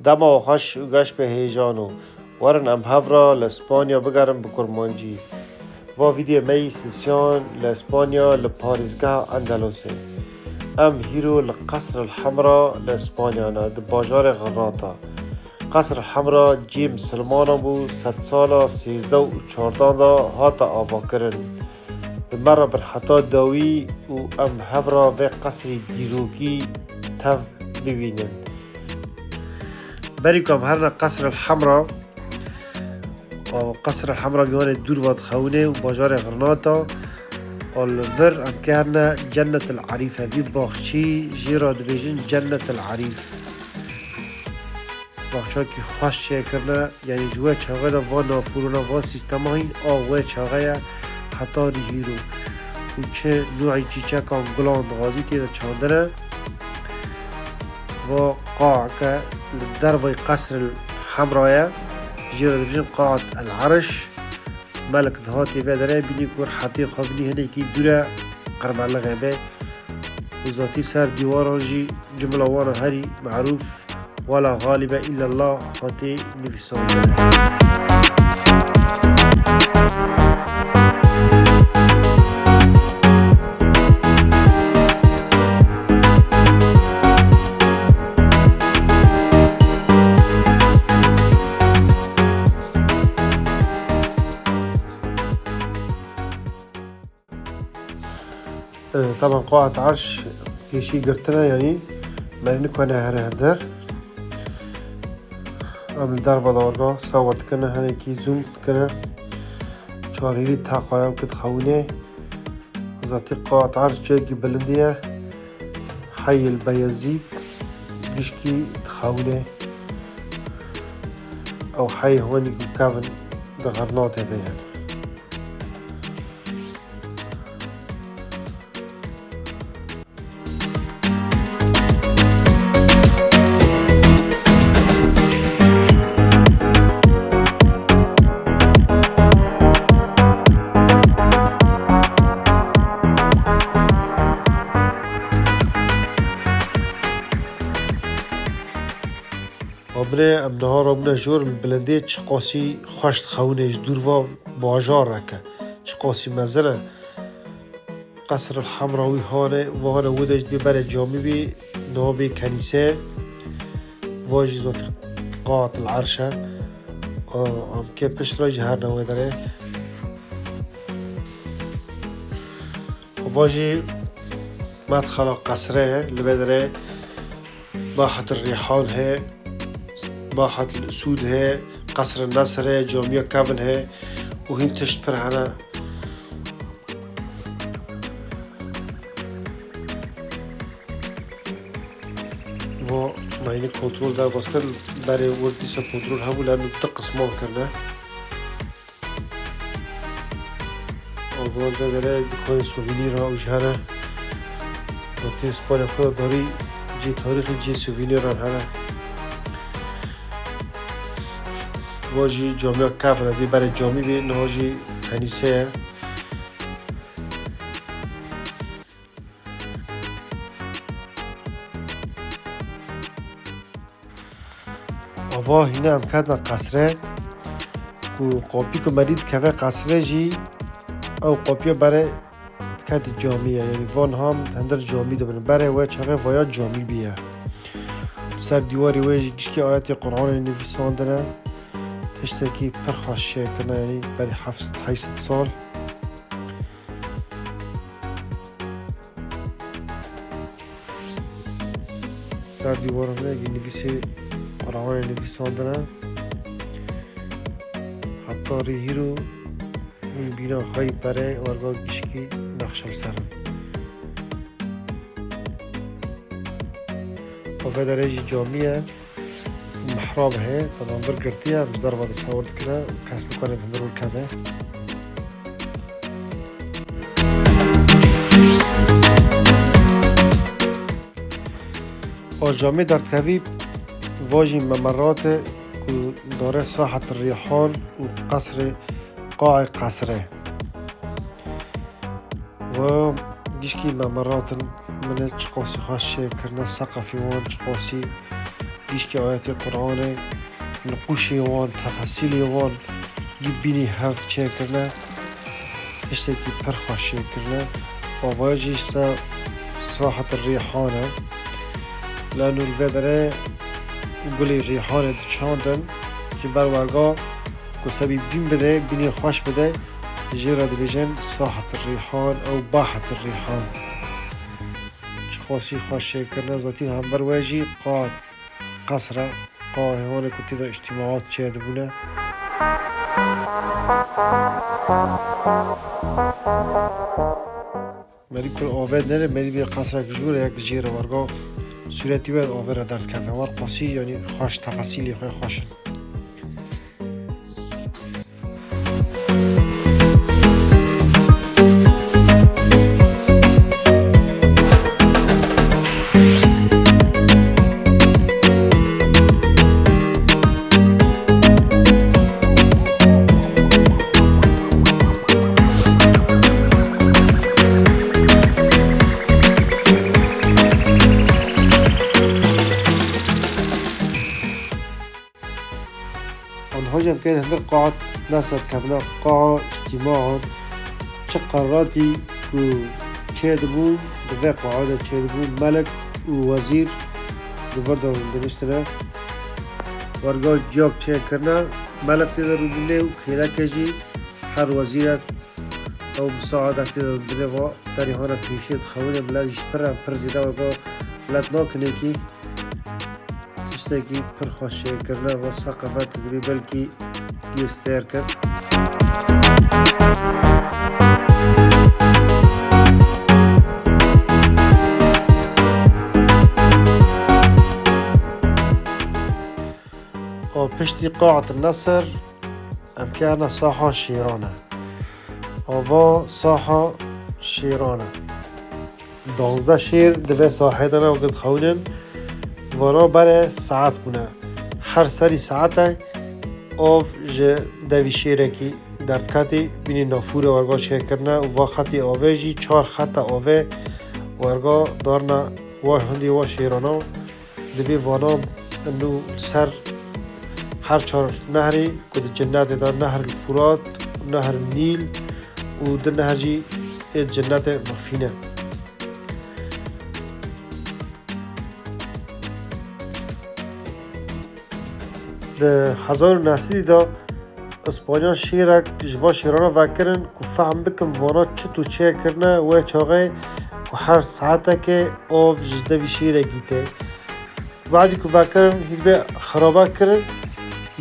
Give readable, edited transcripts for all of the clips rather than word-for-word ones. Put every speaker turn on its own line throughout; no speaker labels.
دما و خوش و گش به هیجانو ورن ام هفرا لاسپانیا بگرم بکرمانجی و ویدیو می سیسیان لاسپانیا لپاریزگاه اندلسه ام هیرو لقصر الحمراء لاسپانیا نا دباجار غراتا قصر الحمراء جیم سلمانا بو 100 سالا 13 و 14 دا هاتا آوا کرن بمرة برحطا داوی و ام هفرا و قصری دیروگی تف ببینن بريكم هرنا قصر الحمراء أو قصر الحمراء بيهون الدور واد خونه وباجار غرناطة والفر ام كهرنا جنة العريف هذي باخشي جيرا دبيجن جنة العريف باخشا كي خوش شكرنا يعني جوا چاغه دا وا نافورونا وا سيستما هين آوه چاغه حتى ريهيرو وچه نوعي چيچه كان گلان غازي تيدا چاندنه و قاع که دروي قصر الحمراء جيرا دبجن قاعة العرش ملك دهاتي فادره بيني كور حقيقة بني هنيكي دورة قرب على غابة وذاتي سر ديواران جي جملة وانا هري معروف ولا غالب إلا الله خاتي نفسان طبعا قاعة عرش كيشي قرتنا يعني مالين كنا هردر عمل دار فضارقا صورت كنا هنكي زوم كنا شاريلي تاقايا وكت خونه ذاتي قاعة عرش جاكي بلندية حي البيازيد بيشكي تخونه او حي هوني كافن دغرنات هذا يعني أبناء ام نهار ابنا جور البلندية قاسي خوشت خونيش دوروا باجار ركا قاسي مزنه قصر الحمراوي هانه وهانه ودش ببر جامي بي نابي كنيسة واجي ذات قاعة العرشة ام كي بشراج هر نوه داره واجي مدخل قصره لبدره باحة الريحان هي باحة الأسود هي قصر النصر هي جامعة كافن هي وهين تشت برهنا و مايني كنترول دار بس كل بري وردي سا كنترول هبو لأنه تقص ما كرنا أول ده داره دكان سوفينير ها وجهنا وقتی اسپانیا خود داری جي تاريخ جي سوفينير هنا واجي جامعة كافر دي برای جامعه بي نواجي كنيسة آوا هنا هم كدنا قصره و قاپی که مرید کفه قصره جي او قاپی برای کد جامعه یعنی وان هم هندر جامعه دبن برای و چغه ویا جامعه بیه سر دیواری ویجی گشکی آیت قرآن نویساندنه تشتكي برخاش كنا يعني بري حفظ 8 سال سر ديوارنا نفسي قرآن نفساندنا حتى ريهيرو من بنا خاي بري ورقا گشكي نقشل سرم وفي درجة جامعة محراب هي طبعا برقرتيها مش ضربة صورت كده كاس نقارن هندرو الكافيه جامعة دارت كافي واجي ممرات داره ساحة الريحان وقصر قاع قصره و ديشكي ممرات من قاسي خاص كرنا سقفي وان قاسي گیشکی آیات قرآن نقوشی وان تفاصیلی وان گیبینی هف چه کرنه اشتاكي برخوش كرنا وواجي اشتا ساحة الريحانة لأنه الفدرة قولي الريحانة دشاندن جبال ورقا كسبي بين بده بيني خوش بده جيرا دبيجن ساحة الريحان أو باحة الريحان خاصي خوش كرنا ذاتين هم برواجي قاعد قصرة قاعد هون كنت دا اجتماعات شاد بونا مری کل آوید نره مری بی قصر جوره یک جیر ورگا صورتی باید آوید را درد کفه وار قاسی یعنی خوش تفاصیلی خواه خوشن هجم كان هندر قاعة نصر كفنا قاعة اجتماع چه قراراتی که چه دبون دوه قاعده چه دبون ملک و وزیر دوور دنشتنه ورگاه جاک چه کرنه ملک تیده رو بینه و خیلی کجی هر وزیرت او مساعدت تیده رو بینه و دریحانه پیشید خوونه بلدش پر زیده ورگاه بلد ناکنه که تشتاكي برخوش كرنا و ثقافات دبي بلكي يستير كر و بشتي قاعة النصر امكاننا ساحة شيرانة و ساحة شيرانة 12 شير دوه ساحه دانا و قد خونن وانا بره ساعت کنه هر سری ساعته آف جه دوی شیره که درد کتی بینی نافور ورگاه شیر کرنه و خطی آوه جی 4 خط آوه ورگاه دارنه وای هندی وای شیرانا دوی وانا انو سر هر 4 نهری کد جنت دار نهر الفرات نهر النیل و در نهر جی جنت مفینه ده 1900 دا اسپانیا شیرک جوا شیرانا وکرن که فهم بکم وانا چطور چه کرنه و چاقه که هر ساعته که آف جدوی شیره گیته بعدی که وکرن هیلبه خرابه کرن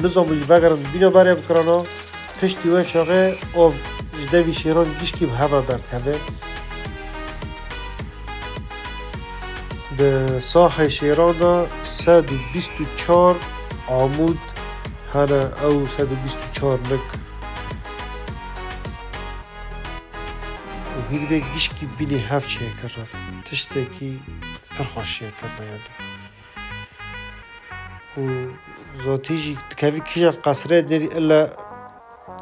نظام بجی وکرن بینا بره بکرانا پشتی و چاقه آف جدوی شیران گیشکی به هفر درد کرده ده ساحه شیران دا 124 عمود هذا او 124 نك وهيك ده گشکی بینی هفت چه کرد تشتکی پرخوش چه کرد يعني و ذاتيجي كافي كيجا قصره داري الا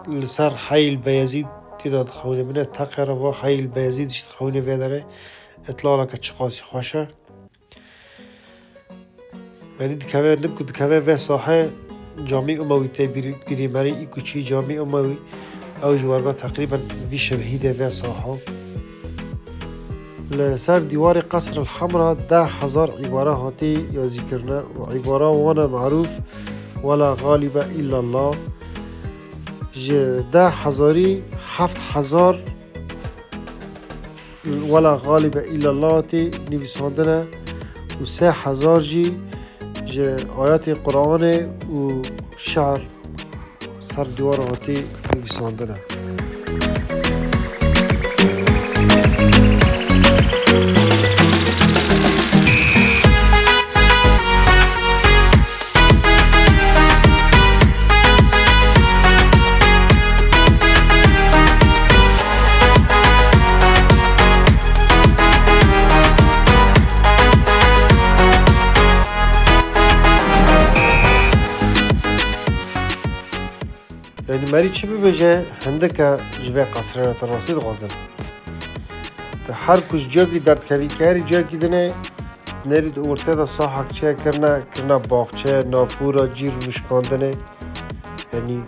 لسر حي البيزيد تداد خونه منه تقرا و حي البيزيد شت خونه وداره اطلاع لك تشقاسي خوشه يعني دكافي نبكو دكافي في ساحه جامع اموي تبيري مري ايكوچي جامع اموي او جوارگاه تقريبا في شبهيده في ساحه لسر ديوار قصر الحمراء 10,000 عبارة هاتي يا ذكرنا وعبارة وانا معروف ولا غالب إلا الله 10,000 7,000 ولا غالب إلا الله تي نفساندنا و 3,000 جي آيات القرآن و شعر سر ديوار هاتي نفساندنا يعني ماري چه ببجه هندك جوه قصره تراسید غازن هر کش جاگی درد کوی کاری جاگی دنه نرید اورته دا ساحک چه کرنا باغچه نافورا جیر وشکاندنه یعنی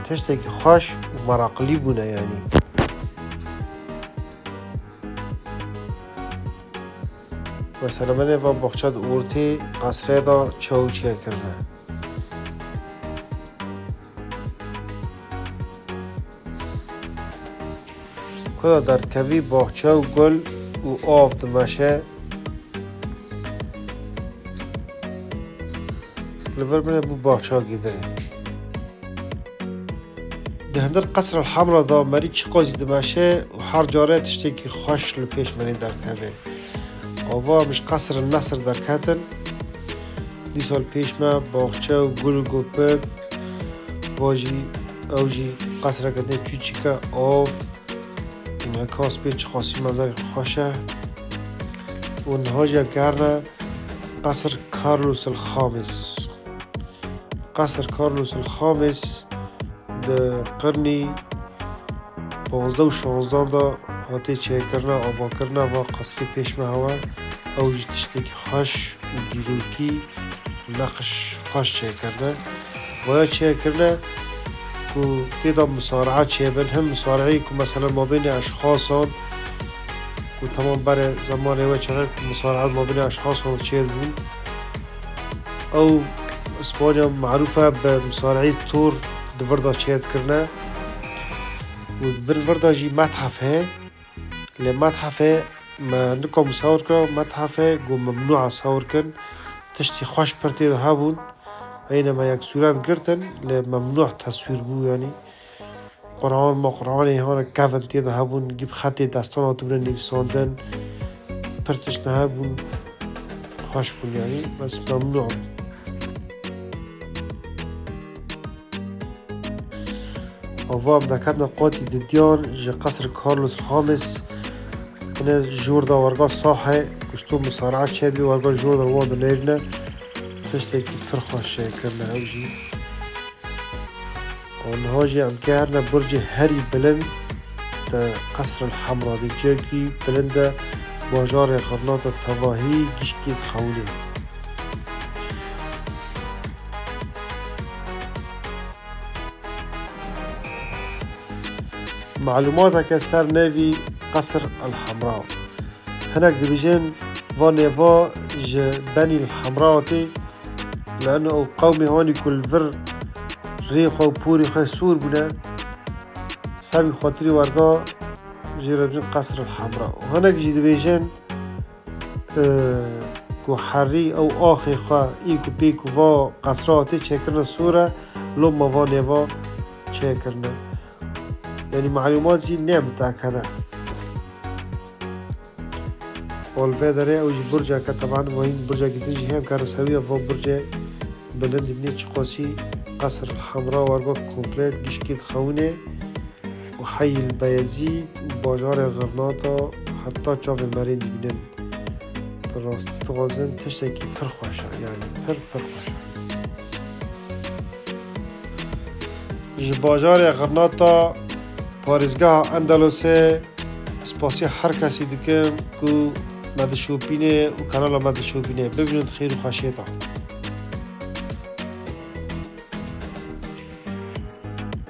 تشتی که خوش و مراقلی بونه یعنی مثلا منه و باغچه دا اورته قصره دا چاو چه کرنه کدا دردکوی باغچه و گل و آف دمشه لور منه بو باغچه گیدره ده هندر قصر الحمرا دا مری چی قازی دمشه و هر جاره تشتی که خوش لپیش منه دردکوی آوا مش قصر النصر در کتن دی سال پیش ما باغچه و گل و گوپک واجی اوجی قصر کدنه کوچیکا آف انعکاس پیچ خاصی منظر خوشه و نهاجی هم کرنه قصر کارلوس الخامس قصر کارلوس الخامس ده قرنی 15 و 16 دا هاتی چه کرنه آوا کرنه و قصری پیش ما هوا اوجی تشتی که خوش و گیروکی نقش خوش چه کرنه باید چه کرنه که تیدا مصارعه چه بین هم مصارعی که مثلا ما بین اشخاصان که تمام بر زمان و چقدر مصارعه ما بین اشخاصان چه بین او اسپانیا معروفه به مصارعی تور دوردا چه کرنه و بروردا جی متحفه لمتحفه ما نکو مصور کرد متحفه گو ممنوع صور کن تشتی خوش پرتی ده هبون اینما یک صورت گرتن لممنوع تصویر بو یعنی قرآن ما قرآن ایهان کفن تیده هبون گیب خطی دستان آتو نویساندن پرتش نه هبون خوش بون یعنی بس ممنوع آوام دکتنا قاتی دیدیان جه قصر کارلوس الخامس اینه جور دا ورگا ساحه کشتو مصارعه چه دی ورگا جور دا واد لیرنه تشتی که پر خوش کرنه اوجی آنها جی هم کرنه برج هری بلند ده قصر الحمرا دی جاکی بلند باجار غرناط تواهی گشکید خونه معلومات که سر نوی قصر الحمراء هناك دبيجن فانيفا بني الحمراء لأنه قومي هوني كل فر ريخ و بوري خي سور بنا سامي خاطري ورقا جيربجن قصر الحمراء وهناك جي دبيجن كو حري أو آخي خوا إيكو بيكو فا قصراتي چكرنا سورة لما فانيفا چكرنا يعني معلومات جي نعم متأكدة والفا داره اوجي برجا که طبعا وين برجا جديد جي هم كارساوية و برجا بلند بني چقاسي قصر الحمراء ورقا كومبليت گشكيد خونه وحي البيزيد وباجار غرناطة حتى چاو مرين دي بنن دراستی تغازن تشتكي پر خوشه يعني پر خوشه جي باجار غرناطة پاريزگاه اندلسه سپاسی هر کسی دیگه که مد شوپینه و کانال مد شوپینه ببینید خیر و خشیتا